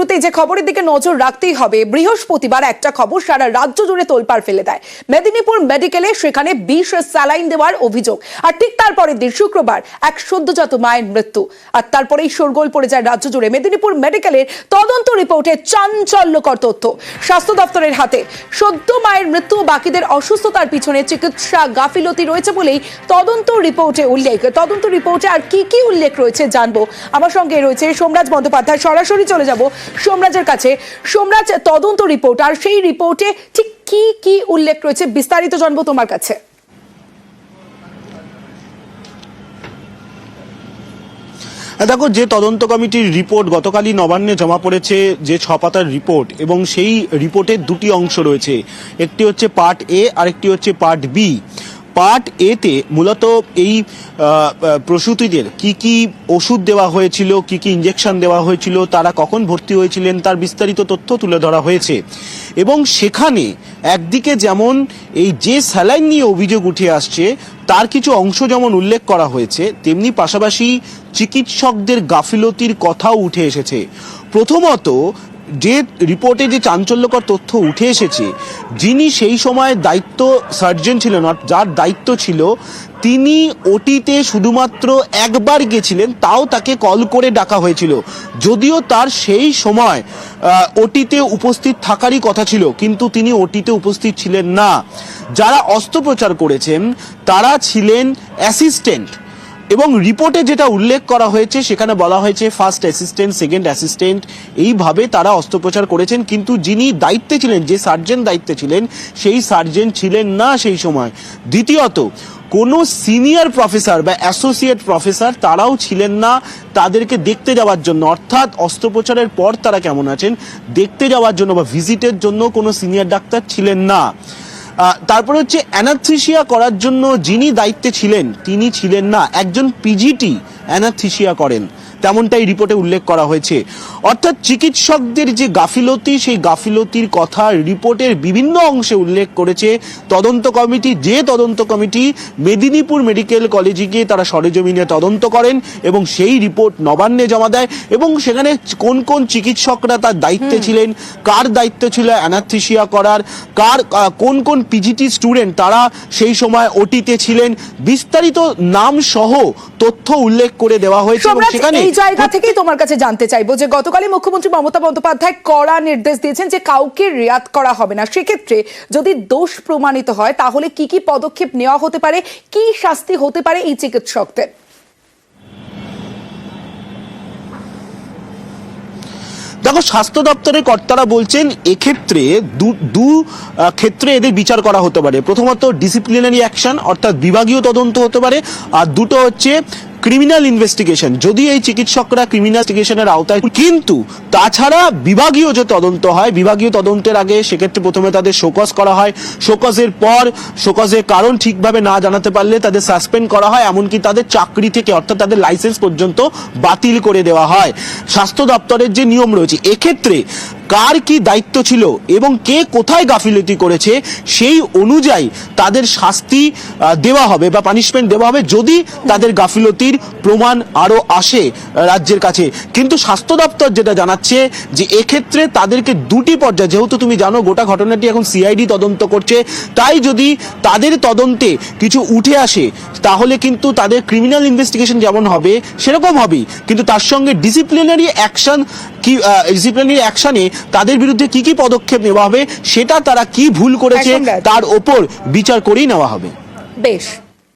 শুরুতেই যে খবরের দিকে নজর রাখতেই হবে, বৃহস্পতিবার একটা খবর সারা রাজ্য জুড়ে তোলপাড় ফেলে দেয়। মেদিনীপুর মেডিকেলে সেখানে বিষ স্যালাইন দেওয়ার অভিযোগ, আর ঠিক তারপরের দিন শুক্রবার এক সদ্যজাত মায়ের মৃত্যু। আর তারপরেই শোরগোল পড়ে যায় রাজ্য জুড়ে। মেদিনীপুর মেডিকেলের তদন্ত রিপোর্টে চাঞ্চল্যকর তথ্য স্বাস্থ্য দপ্তরের হাতে। সদ্য মায়ের মৃত্যু ও বাকিদের অসুস্থতার পিছনে চিকিৎসা গাফিলতি রয়েছে বলেই তদন্ত রিপোর্টে উল্লেখ। তদন্ত রিপোর্টে আর কি কি উল্লেখ রয়েছে জানবো। আমার সঙ্গে রয়েছে সোমরাজ বন্দ্যোপাধ্যায়, সরাসরি চলে যাব সোমরাজের কাছে। সোমরাজ, তদন্ত রিপোর্ট আর সেই রিপোর্টে ঠিক কি কি উল্লেখ রয়েছে বিস্তারিত জানবো তোমার কাছে। দেখো, যে তদন্ত কমিটির রিপোর্ট গতকালই নবান্নে জমা পড়েছে, যে 6 পাতার রিপোর্ট, এবং সেই রিপোর্টের দুটি অংশ রয়েছে। একটি হচ্ছে পার্ট এ আর একটি হচ্ছে পার্ট বি। পার্ট এতে মূলত এই প্রসূতিদের কি কি ওষুধ দেওয়া হয়েছিল, কি কি ইঞ্জেকশন দেওয়া হয়েছিল, তারা কখন ভর্তি হয়েছিলেন তার বিস্তারিত তথ্য তুলে ধরা হয়েছে। এবং সেখানে একদিকে যেমন এই যে স্যালাইন নিয়ে অভিযোগ উঠে আসছে তার কিছু অংশ যেমন উল্লেখ করা হয়েছে, তেমনি পাশাপাশি চিকিৎসকদের গাফিলতির কথাও উঠে এসেছে। প্রথমত, যে রিপোর্টে যে চাঞ্চল্যকর তথ্য উঠে এসেছে, যিনি সেই সময় দায়িত্ব সার্জন ছিলেন, যার দায়িত্ব ছিল, তিনি ওটিতে শুধুমাত্র একবার গেছিলেন, তাও তাকে কল করে ডাকা হয়েছিল। যদিও তার সেই সময় ওটিতে উপস্থিত থাকারই কথা ছিল, কিন্তু তিনি ওটিতে উপস্থিত ছিলেন না। যারা অস্ত্রোপচার করেছেন তারা ছিলেন অ্যাসিস্ট্যান্ট, এবং রিপোর্টে যেটা উল্লেখ করা হয়েছে সেখানে বলা হয়েছে ফার্স্ট অ্যাসিস্ট্যান্ট, সেকেন্ড অ্যাসিস্ট্যান্ট, এইভাবে তারা অস্ত্রোপচার করেছেন। কিন্তু যিনি দায়িত্বে ছিলেন, যে সার্জন দায়িত্বে ছিলেন, সেই সার্জন ছিলেন না সেই সময়। দ্বিতীয়ত, কোনো সিনিয়র প্রফেসর বা অ্যাসোসিয়েট প্রফেসর তারাও ছিলেন না তাদেরকে দেখতে যাওয়ার জন্য, অর্থাৎ অস্ত্রোপচারের পর তারা কেমন আছেন দেখতে যাওয়ার জন্য বা ভিজিটের জন্য কোনো সিনিয়র ডাক্তার ছিলেন না। তারপরে হচ্ছে অ্যানাস্থেসিয়া করার জন্য যিনি দায়িত্বে ছিলেন তিনি ছিলেন না, একজন পিজিটি অ্যানাস্থেসিয়া করেন, তেমনটাই রিপোর্টে উল্লেখ করা হয়েছে। অর্থাৎ চিকিৎসকদের যে গাফিলতি, সেই গাফিলতির কথা রিপোর্টের বিভিন্ন অংশে উল্লেখ করেছে তদন্ত কমিটি। যে তদন্ত কমিটি মেদিনীপুর মেডিকেল কলেজে গিয়ে তারা সরেজমিনে তদন্ত করেন এবং সেই রিপোর্ট নবান্নে জমা দেয়, এবং সেখানে কোন কোন চিকিৎসকরা তার দায়িত্বে ছিলেন, কার দায়িত্ব ছিল অ্যানাস্থেসিয়া করার, কোন কোন পিজিটি স্টুডেন্ট তারা সেই সময় ওটিতে ছিলেন, বিস্তারিত নাম সহ তথ্য উল্লেখ করে দেওয়া হয়েছে। সেখানে এই জায়গা থেকেই তোমার কাছে জানতে চাইবো যে গতকালই মুখ্যমন্ত্রী মমতা বন্দ্যোপাধ্যায় কড়া নির্দেশ দিয়েছেন যে কাউকে রিয়াত করা হবে না। সেক্ষেত্রে যদি দোষ প্রমাণিত হয় তাহলে কি কি পদক্ষেপ নেওয়া হতে পারে, কি শাস্তি হতে পারে এই চিকিৎসকদের? দেখো, স্বাস্থ্য দপ্তরের কর্তারা বলছেন এক্ষেত্রে দু ক্ষেত্রে এদের বিচার করা হতে পারে। প্রথমত ডিসিপ্লিনারি অ্যাকশন, অর্থাৎ বিভাগীয় তদন্ত হতে পারে, আর দুটো হচ্ছে ক্রিমিনাল ইনভেস্টিগেশন, যদি এই চিকিৎসকরা ক্রিমিনাল ইনভেস্টিগেশনের আওতায়। কিন্তু তাছাড়া বিভাগীয় যে তদন্ত হয়, বিভাগীয় তদন্তের আগে সেক্ষেত্রে প্রথমে তাদের শোকজ করা হয়, শোকজের পর শোকজের কারণ ঠিকভাবে না জানাতে পারলে তাদের সাসপেন্ড করা হয়, এমনকি তাদের চাকরি থেকে অর্থাৎ তাদের লাইসেন্স পর্যন্ত বাতিল করে দেওয়া হয়। স্বাস্থ্য দপ্তরের যে নিয়ম রয়েছে, এক্ষেত্রে কার কি দায়িত্ব ছিল এবং কে কোথায় গাফিলতি করেছে সেই অনুযায়ী তাদের শাস্তি দেওয়া হবে বা পানিশমেন্ট দেওয়া হবে, যদি তাদের গাফিলতির প্রমাণ আরো আসে রাজ্যের কাছে। কিন্তু স্বাস্থ্য দপ্তর যেটা জানাচ্ছে যে এক্ষেত্রে তাদেরকে দুটি পর্যায়ে, যেহেতু তুমি জানো গোটা ঘটনাটি এখন সিআইডি তদন্ত করছে, তাই যদি তাদের তদন্তে কিছু উঠে আসে তাহলে কিন্তু তাদের ক্রিমিনাল ইনভেস্টিগেশন যেমন হবে সেরকম হবেই, কিন্তু তার সঙ্গে ডিসিপ্লিনারি অ্যাকশনে তাদের বিরুদ্ধে কি কি পদক্ষেপ নেওয়া হবে, সেটা তারা কি ভুল করেছে তার ওপর বিচার করেই নেওয়া হবে। বেশ।